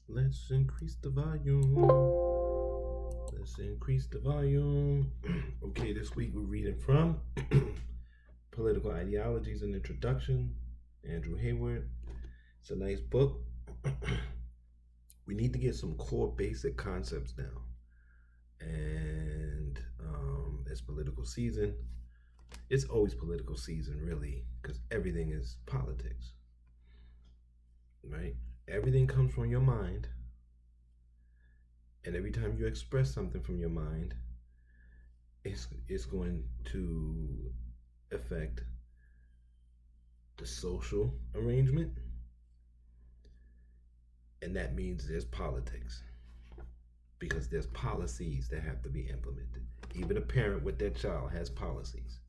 Let's increase the volume. Let's increase the volume. Okay, this week we're reading from Political Ideologies and Introduction, Andrew Hayward. It's a nice book. We need to get some core basic concepts down. And it's political season. It's always political season, really, because everything is politics, right? Everything comes from your mind. And every time you express something from your mind, it's going to affect the social arrangement. And that means there's politics. Because there's policies that have to be implemented. Even a parent with their child has policies.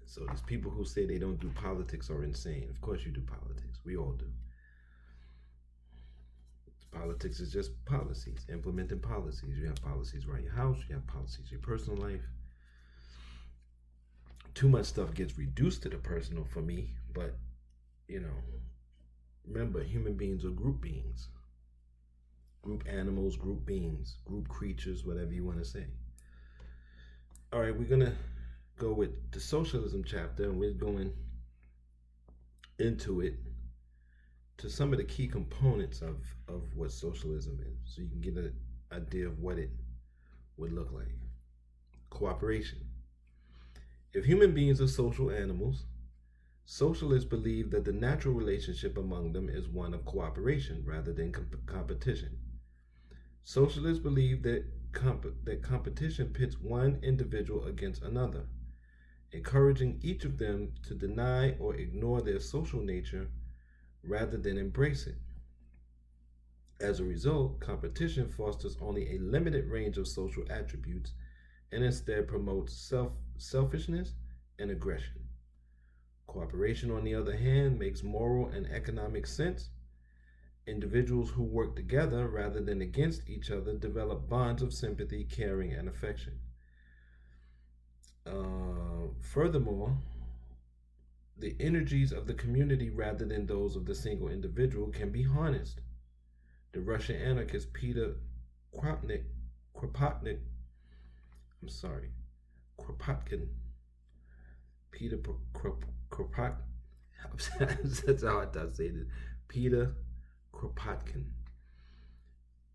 So these people who say they don't do politics are insane. Of course you do politics. We all do. Politics is just policies, implementing policies. You have policies around your house, you have policies in your personal life. Too much stuff gets reduced to the personal for me, but remember, human beings are group beings. Group animals, group beings, group creatures, whatever you want to say. All right, we're going to go with the socialism chapter, and we're going into it to some of the key components of what socialism is, so you can get an idea of what it would look like. Cooperation. If human beings are social animals, socialists believe that the natural relationship among them is one of cooperation rather than competition. Socialists believe that competition pits one individual against another, encouraging each of them to deny or ignore their social nature rather than embrace it. As a result, competition fosters only a limited range of social attributes and instead promotes selfishness and aggression. Cooperation, on the other hand, makes moral and economic sense. Individuals who work together rather than against each other develop bonds of sympathy, caring, and affection. Furthermore, the energies of the community rather than those of the single individual can be harnessed. The Russian anarchist Peter Kropotkin, Peter Kropotkin, that's how I say it. Peter Kropotkin,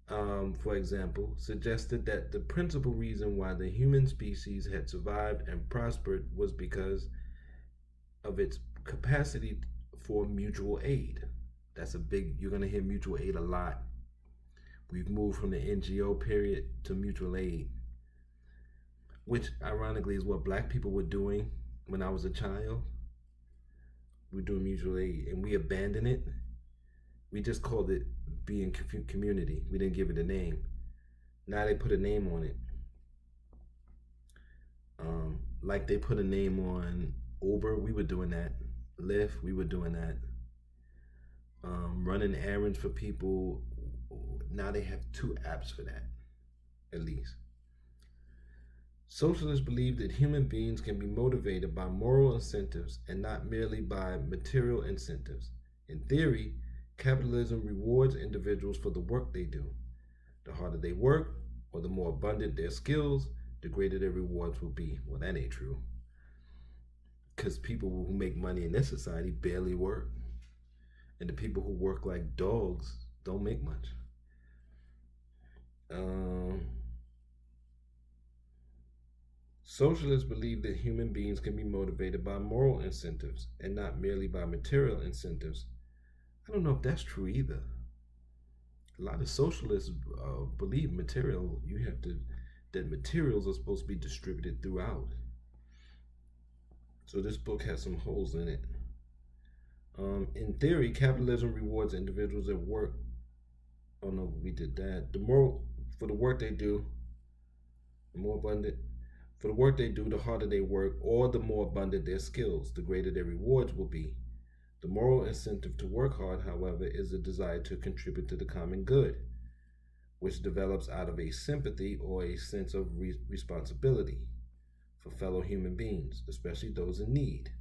for example, suggested that the principal reason why the human species had survived and prospered was because of its capacity for mutual aid. That's you're going to hear mutual aid a lot. We've moved from the NGO period to mutual aid, which ironically is what black people were doing when I was a child. We're doing mutual aid and we abandoned it. We just called it being community. We didn't give it a name. Now they put a name on it. Like they put a name on Uber, we were doing that. Lyft, we were doing that. Running errands for people. Now they have 2 apps for that, at least. Socialists believe that human beings can be motivated by moral incentives and not merely by material incentives. In theory, capitalism rewards individuals for the work they do. The harder they work, or the more abundant their skills, the greater their rewards will be. Well, that ain't true. Because people who make money in this society barely work. And the people who work like dogs don't make much. Socialists believe that human beings can be motivated by moral incentives and not merely by material incentives. I don't know if that's true either. A lot of socialists believe that materials are supposed to be distributed throughout. So this book has some holes in it. In theory, capitalism rewards individuals that work. Oh no, we did that. For the work they do, the more abundant. For the work they do, the harder they work, or the more abundant their skills, the greater their rewards will be. The moral incentive to work hard, however, is the desire to contribute to the common good, which develops out of a sympathy or a sense of responsibility for fellow human beings, especially those in need.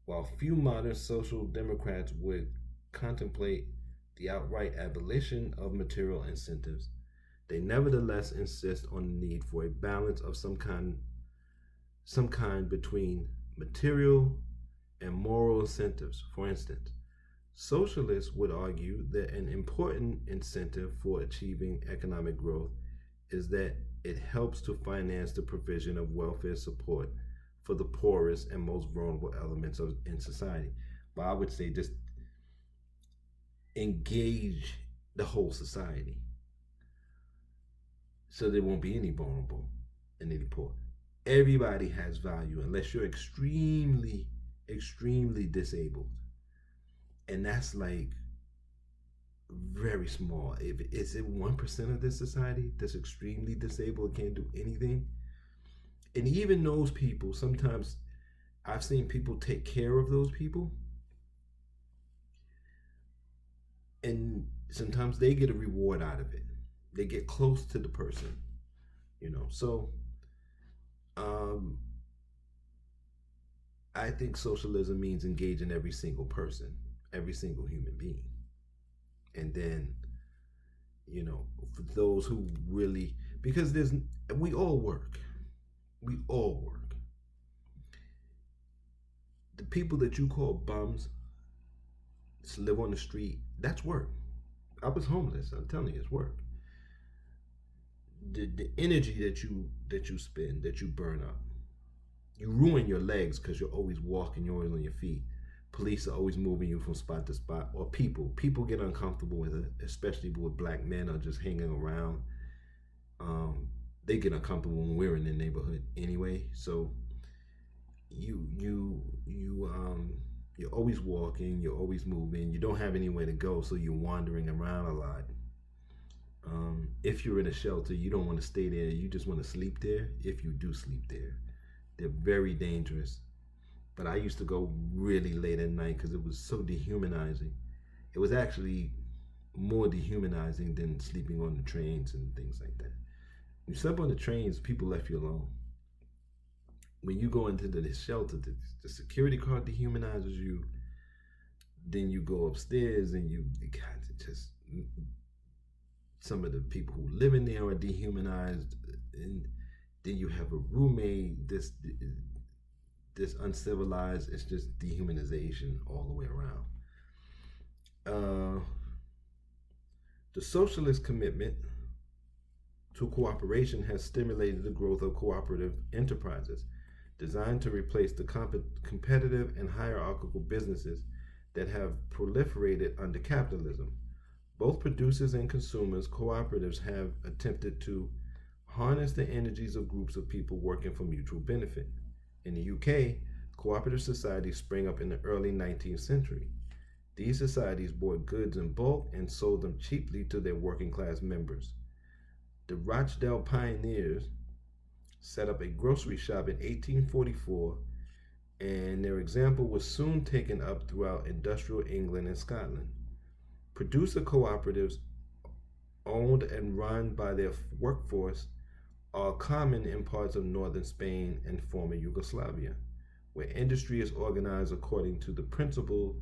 While few modern social democrats would contemplate the outright abolition of material incentives, they nevertheless insist on the need for a balance of some kind between material and moral incentives. For instance, socialists would argue that an important incentive for achieving economic growth is that it helps to finance the provision of welfare support for the poorest and most vulnerable elements in society. But I would say just engage the whole society so there won't be any vulnerable and any poor. Everybody has value unless you're extremely, extremely disabled. And that's like very small. If is it 1% of this society that's extremely disabled, can't do anything? And even those people, sometimes I've seen people take care of those people, and sometimes they get a reward out of it. They get close to the person. So um, I think socialism means engaging every single person, every single human being. And then, for those who really, because we all work. We all work. The people that you call bums, just live on the street, that's work. I was homeless. I'm telling you, it's work. The energy that you spend, that you burn up, you ruin your legs because you're always walking, you're always on your feet. Police are always moving you from spot to spot, or people get uncomfortable with it, especially with black men are just hanging around. They get uncomfortable when we're in the neighborhood anyway. So you're always walking, you're always moving, you don't have anywhere to go, so you're wandering around a lot. If you're in a shelter, you don't want to stay there, you just want to sleep there. If you do sleep there, they're very dangerous. But I used to go really late at night because it was so dehumanizing. It was actually more dehumanizing than sleeping on the trains and things like that. You slept on the trains, people left you alone. When you go into the shelter, the security guard dehumanizes you. Then you go upstairs and God, just some of the people who live in there are dehumanized, and then you have a roommate. This uncivilized. It's just dehumanization all the way around. The socialist commitment to cooperation has stimulated the growth of cooperative enterprises designed to replace the competitive and hierarchical businesses that have proliferated under capitalism. Both producers and consumers, cooperatives have attempted to harness the energies of groups of people working for mutual benefit. In the UK, cooperative societies sprang up in the early 19th century. These societies bought goods in bulk and sold them cheaply to their working class members. The Rochdale pioneers set up a grocery shop in 1844, and their example was soon taken up throughout industrial England and Scotland. Producer cooperatives, owned and run by their workforce, are common in parts of northern Spain and former Yugoslavia, where industry is organized according to the principle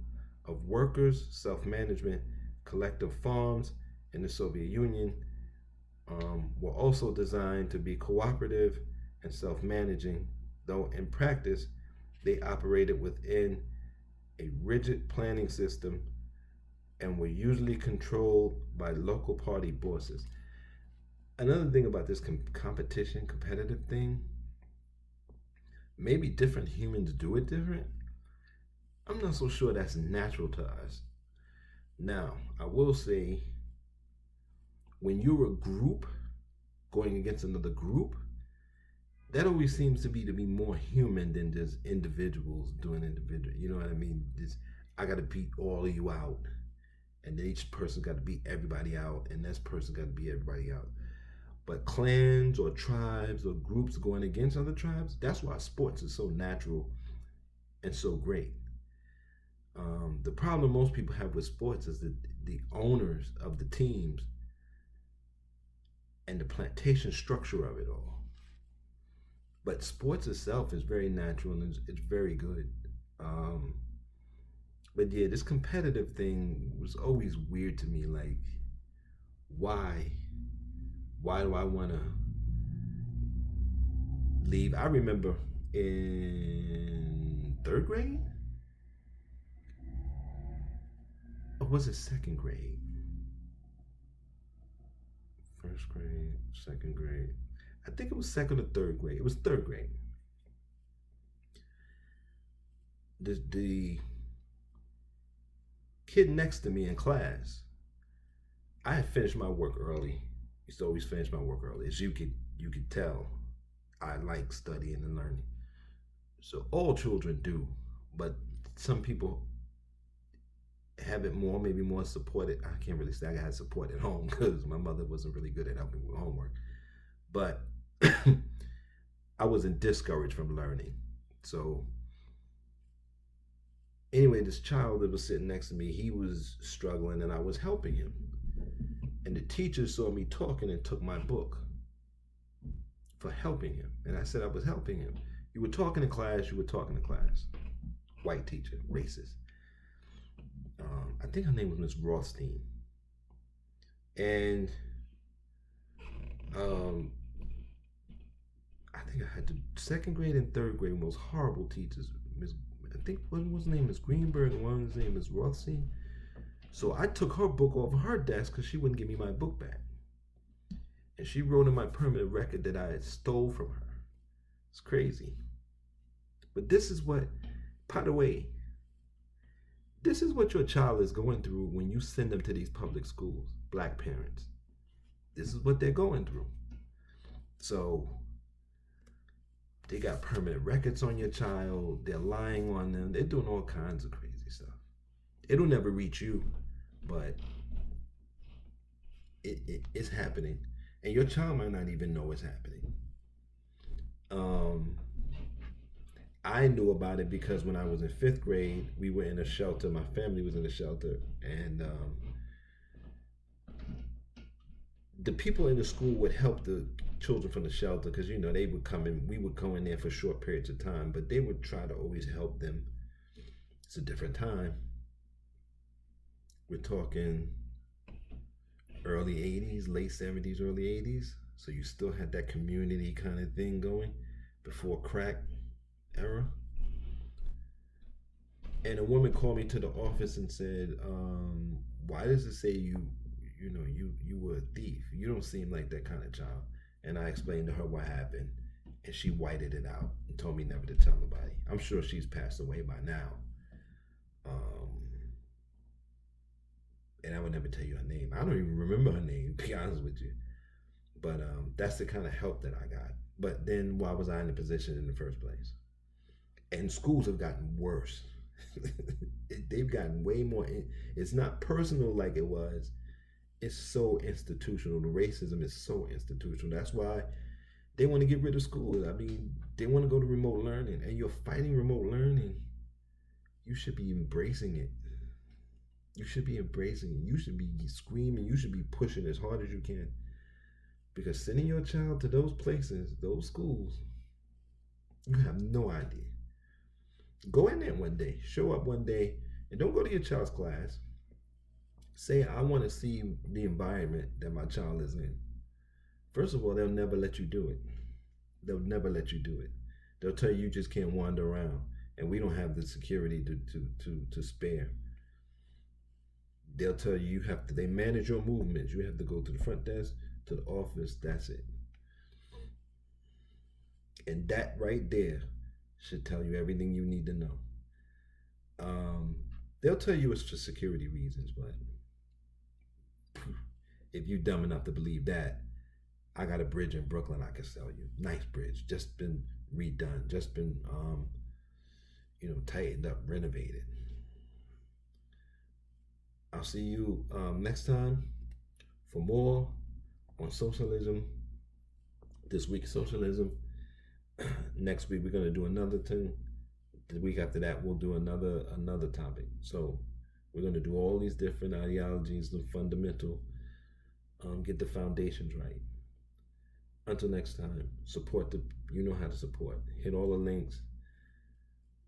of workers, self-management. Collective farms in the Soviet Union were also designed to be cooperative and self-managing, though in practice they operated within a rigid planning system and were usually controlled by local party bosses. Another thing about this competition, competitive thing, maybe different humans do it different. I'm not so sure that's natural to us. Now, I will say, when you're a group going against another group, that always seems to be more human than just individuals doing individual. You know what I mean? I got to beat all of you out, and each person got to beat everybody out, and this person got to beat everybody out. But clans or tribes or groups going against other tribes, that's why sports is so natural and so great. The problem most people have with sports is that the owners of the teams and the plantation structure of it all. But sports itself is very natural and it's very good. But yeah, this competitive thing was always weird to me. Like, why? Why do I want to leave? I remember in third grade, or was it second grade? First grade, second grade. I think it was second or third grade. It was third grade. The kid next to me in class, I had finished my work early. Used to always finish my work early. As you could tell, I like studying and learning. So all children do, but some people have it more, maybe more supported. I can't really say I had support at home because my mother wasn't really good at helping with homework. But I wasn't discouraged from learning. So anyway, this child that was sitting next to me, he was struggling and I was helping him. And the teacher saw me talking and took my book for helping him. And I said I was helping him. You were talking in class, you were talking in class. White teacher, racist. I think her name was Miss Rothstein. And I think I had the second grade and third grade most horrible teachers. Miss, I think one was name is Greenberg and one was name is Rothstein. So I took her book off of her desk because she wouldn't give me my book back. And she wrote in my permanent record that I had stole from her. It's crazy. But this is what, by the way, this is what your child is going through when you send them to these public schools, black parents. This is what they're going through. So they got permanent records on your child. They're lying on them. They're doing all kinds of crazy stuff. It'll never reach you, but it's happening. And your child might not even know it's happening. I knew about it because when I was in fifth grade, we were in a shelter. My family was in a shelter, and the people in the school would help the children from the shelter because they would come in. We would go in there for short periods of time, but they would try to always help them. It's a different time. We're talking early 80s, late 70s, early 80s. So you still had that community kind of thing going before crack era. And a woman called me to the office and said, why does it say you were a thief? You don't seem like that kind of child. And I explained to her what happened, and she whited it out and told me never to tell nobody. I'm sure she's passed away by now. And I would never tell you her name. I don't even remember her name, to be honest with you. But that's the kind of help that I got. But then why was I in the position in the first place? And schools have gotten worse. They've gotten way more. It's not personal like it was. It's so institutional. The racism is so institutional. That's why they want to get rid of schools. I mean, they want to go to remote learning. And you're fighting remote learning. You should be embracing it. You should be embracing it. You should be screaming. You should be pushing as hard as you can. Because sending your child to those places, those schools, you have no idea. Go in there one day. Show up one day. And don't go to your child's class. Say, I want to see the environment that my child is in. First of all, they'll never let you do it. They'll never let you do it. They'll tell you just can't wander around. And we don't have the security to spare. They'll tell you they manage your movements. You have to go to the front desk, to the office, that's it. And that right there should tell you everything you need to know. They'll tell you it's for security reasons, but if you're dumb enough to believe that, I got a bridge in Brooklyn I can sell you. Nice bridge, just been redone, just been tightened up, renovated. I'll see you next time for more on socialism. This week, socialism. Next week, we're going to do another thing. The week after that, we'll do another topic. So we're going to do all these different ideologies, the fundamental, get the foundations right. Until next time, support you know how to support. Hit all the links.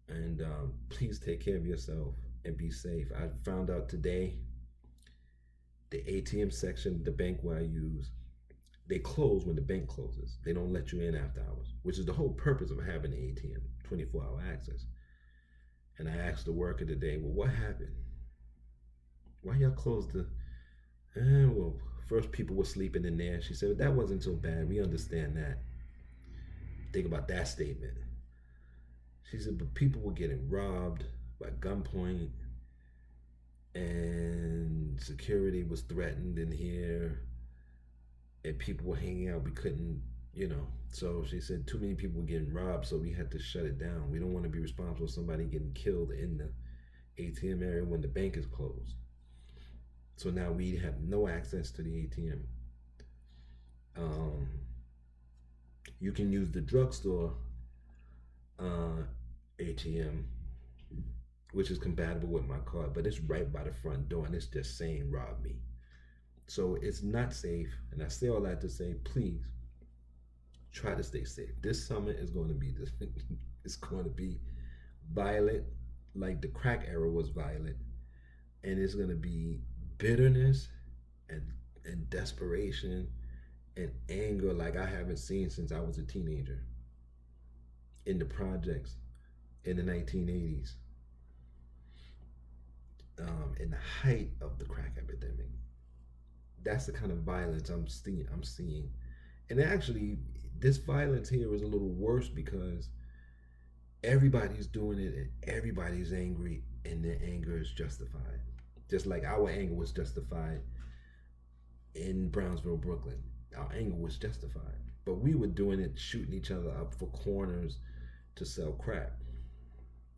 And please take care of yourself. and be safe. I found out today the ATM section, the bank where I use, they close when the bank closes. They don't let you in after hours, which is the whole purpose of having the ATM, 24-hour access. And I asked the worker today, well, what happened? Why y'all closed the... well, first people were sleeping in there. She said, that wasn't so bad. We understand that. Think about that statement. She said, but people were getting robbed by gunpoint, and security was threatened in here, and people were hanging out. We couldn't, So she said too many people were getting robbed, so we had to shut it down. We don't want to be responsible for somebody getting killed in the ATM area when the bank is closed. So now we have no access to the ATM. You can use the drugstore ATM, which is compatible with my card, but it's right by the front door, and it's just saying rob me. So it's not safe, and I say all that to say, please try to stay safe. This summer is going to be it's going to be violent, like the crack era was violent, and it's going to be bitterness and desperation and anger like I haven't seen since I was a teenager in the projects in the 1980s, in the height of the crack epidemic. That's the kind of violence I'm seeing. And actually, this violence here is a little worse because everybody's doing it and everybody's angry, and their anger is justified. Just like our anger was justified in Brownsville, Brooklyn. Our anger was justified. But we were doing it, shooting each other up for corners to sell crack.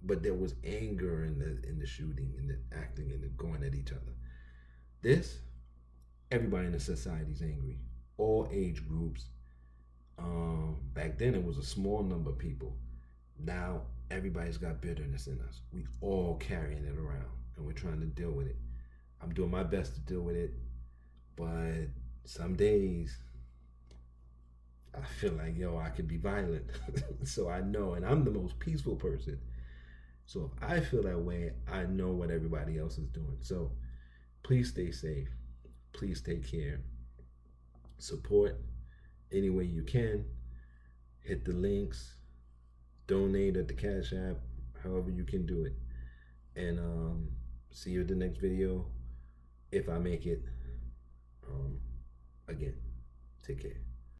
But there was anger in the shooting and the acting and the going at each other. This, everybody in the society's angry. All age groups. Back then it was a small number of people. Now everybody's got bitterness in us. We all carrying it around, and we're trying to deal with it. I'm doing my best to deal with it, but some days I feel like, I could be violent. So I know, and I'm the most peaceful person. So if I feel that way, I know what everybody else is doing. So please stay safe. Please take care. Support any way you can. Hit the links. Donate at the Cash App, however you can do it. And see you at the next video, if I make it. Again, take care.